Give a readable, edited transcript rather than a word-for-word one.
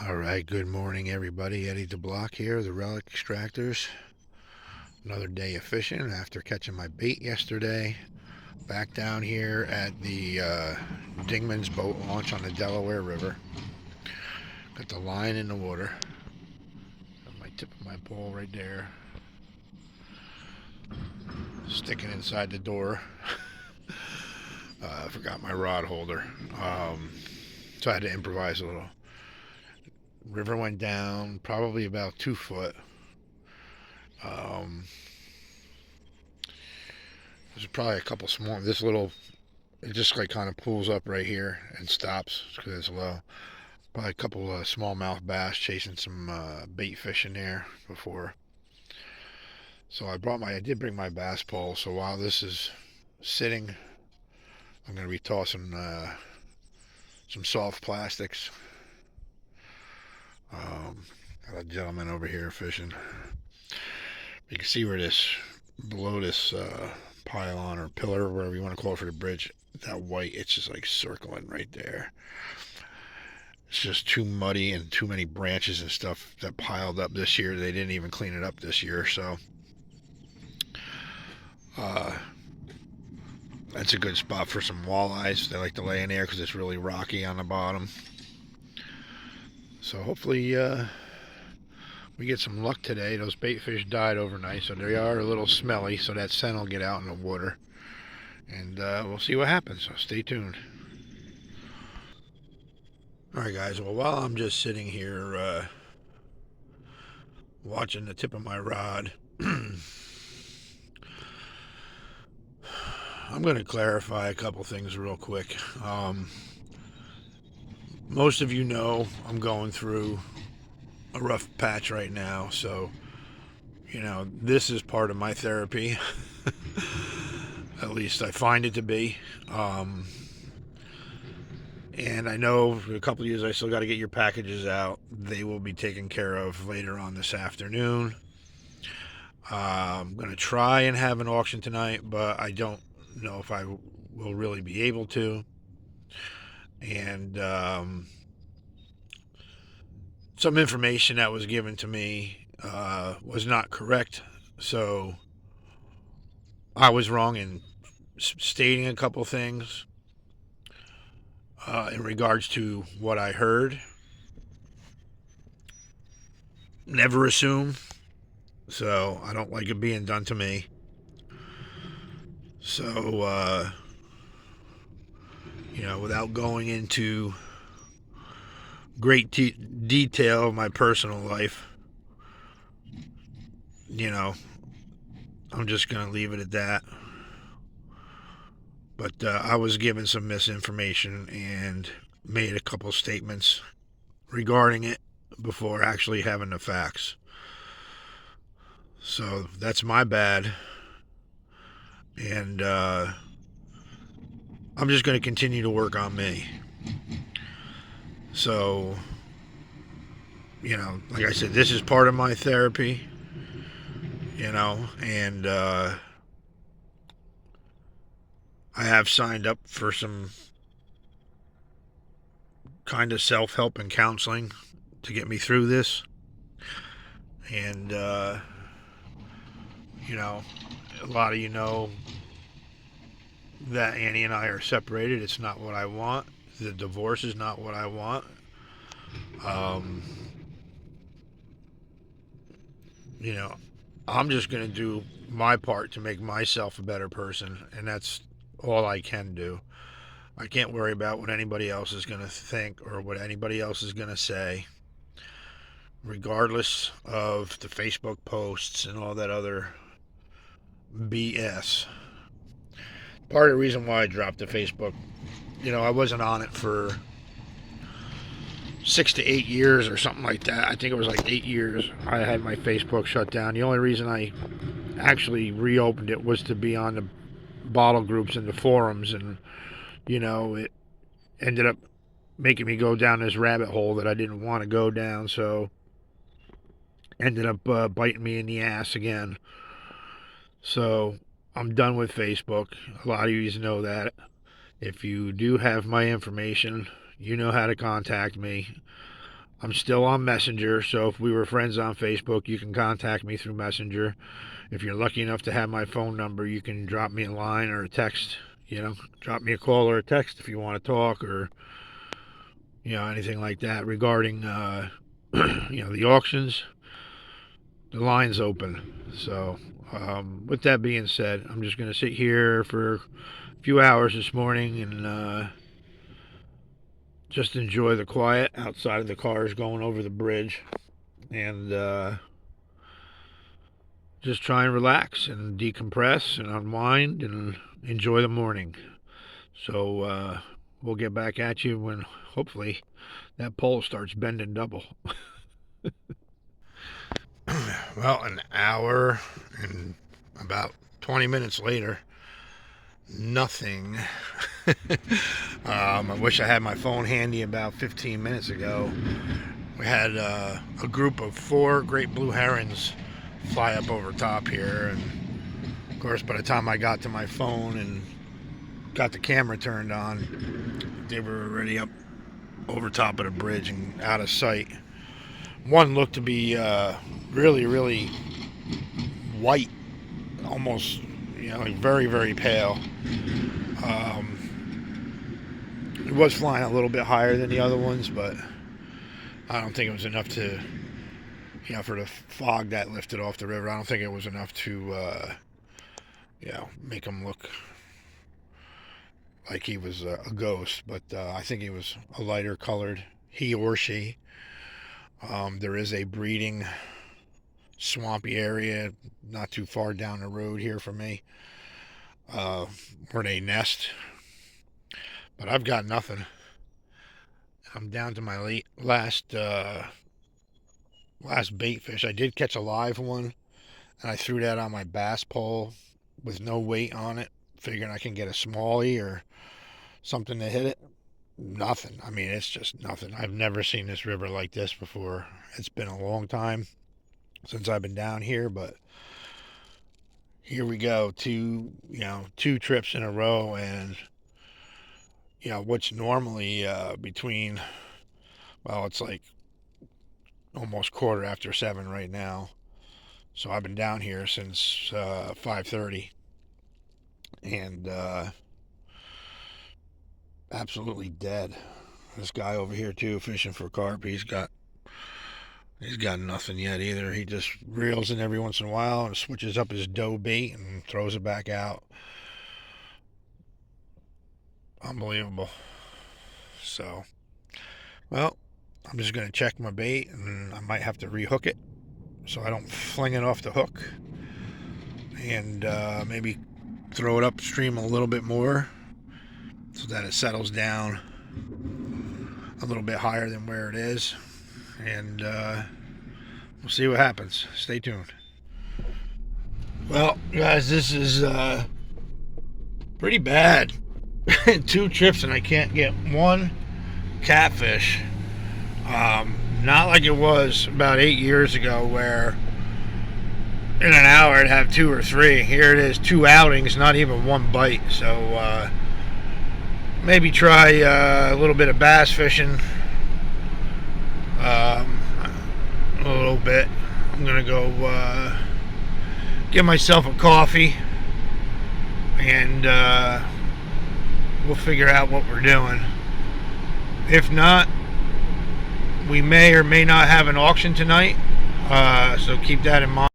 All right, good morning, everybody. Eddie the Block here, the Relic Extractors. Another day of fishing after catching my bait yesterday. Back down here at the Dingman's boat launch on the Delaware River. Got the line in the water. Got my tip of my pole right there, sticking inside the door. I forgot my rod holder, so I had to improvise a little. River went down probably about 2 foot. Um, there's probably a couple small. This little, it just like kind of pulls up right here and stops because it's low. Probably a couple of smallmouth bass chasing some bait fish in there before. So I did bring my bass pole. So while this is sitting, I'm going to be tossing some soft plastics. Got a gentleman over here fishing. You can see where below this pylon or pillar, whatever you want to call it for the bridge, that white, it's just like circling right there. It's just too muddy and too many branches and stuff that piled up this year. They didn't even clean it up this year, so that's a good spot for some walleyes. They like to lay in there because it's really rocky on the bottom. So hopefully we get some luck today. Those bait fish died overnight, so they are a little smelly, so that scent will get out in the water. And we'll see what happens, so stay tuned. Alright guys, well while I'm just sitting here watching the tip of my rod, I'm going to clarify a couple things real quick. Most of you know I'm going through a rough patch right now, so this is part of my therapy. At least I find it to be. And I know for a couple of years I still got to get your packages out. They will be taken care of later on this afternoon. I'm going to try and have an auction tonight, but I don't know if I will really be able to. And some information that was given to me was not correct. So I was wrong in stating a couple things in regards to what I heard. Never assume. So I don't like it being done to me. So, without going into great detail of my personal life, I'm just going to leave it at that. But I was given some misinformation and made a couple statements regarding it before actually having the facts. So that's my bad. And I'm just going to continue to work on me. So, like I said, this is part of my therapy, and I have signed up for some kind of self-help and counseling to get me through this. And, a lot of you know that Annie and I are separated. It's not what I want. The divorce is not what I want. I'm just going to do my part to make myself a better person, and that's all I can do. I can't worry about what anybody else is going to think or what anybody else is going to say, regardless of the Facebook posts and all that other BS. Part of the reason why I dropped the Facebook, I wasn't on it for 6 to 8 years or something like that. I think it was like 8 years I had my Facebook shut down. The only reason I actually reopened it was to be on the bottle groups and the forums, and it ended up making me go down this rabbit hole that I didn't want to go down, so ended up biting me in the ass again. So I'm done with Facebook. A lot of you know that. If you do have my information, you know how to contact me. I'm still on Messenger, so if we were friends on Facebook, you can contact me through Messenger. If you're lucky enough to have my phone number, you can drop me a line or a text. Drop me a call or a text if you want to talk, or anything like that regarding the auctions. The line's open. So with that being said, I'm just going to sit here for a few hours this morning and just enjoy the quiet outside of the cars going over the bridge, and just try and relax and decompress and unwind and enjoy the morning. So we'll get back at you when hopefully that pole starts bending double. Well, an hour and about 20 minutes later, nothing. I wish I had my phone handy about 15 minutes ago. We had a group of 4 great blue herons fly up over top here, and of course by the time I got to my phone and got the camera turned on, they were already up over top of the bridge and out of sight. One looked to be really, really white, almost, very, very pale. It was flying a little bit higher than the other ones, but I don't think it was enough to, for the fog that lifted off the river. I don't think it was enough to, make him look like he was a ghost. But I think he was a lighter colored, he or she. There is a breeding swampy area not too far down the road here from me, where they nest. But I've got nothing. I'm down to my last bait fish. I did catch a live one, and I threw that on my bass pole with no weight on it, figuring I can get a smallie or something to hit it. Nothing. I mean, it's just nothing. I've never seen this river like this before. It's been a long time since I've been down here, but here we go. 2 trips in a row, and what's normally between, well, it's like almost 7:15 right now. So I've been down here since 5:30, and absolutely dead. This guy over here too, fishing for carp, he's got nothing yet either. He just reels in every once in a while and switches up his dough bait and throws it back out. Unbelievable. So, well, I'm just going to check my bait, and I might have to rehook it so I don't fling it off the hook, and maybe throw it upstream a little bit more so that it settles down a little bit higher than where it is, and we'll see what happens. Stay tuned. Well, guys, this is pretty bad. 2 trips and I can't get one catfish. Not like it was about 8 years ago, where in an hour I'd have 2 or 3. Here it is, 2 outings, not even 1 bite. So maybe try a little bit of bass fishing. A little bit. I'm gonna go get myself a coffee, and we'll figure out what we're doing. If not, we may or may not have an auction tonight, so keep that in mind.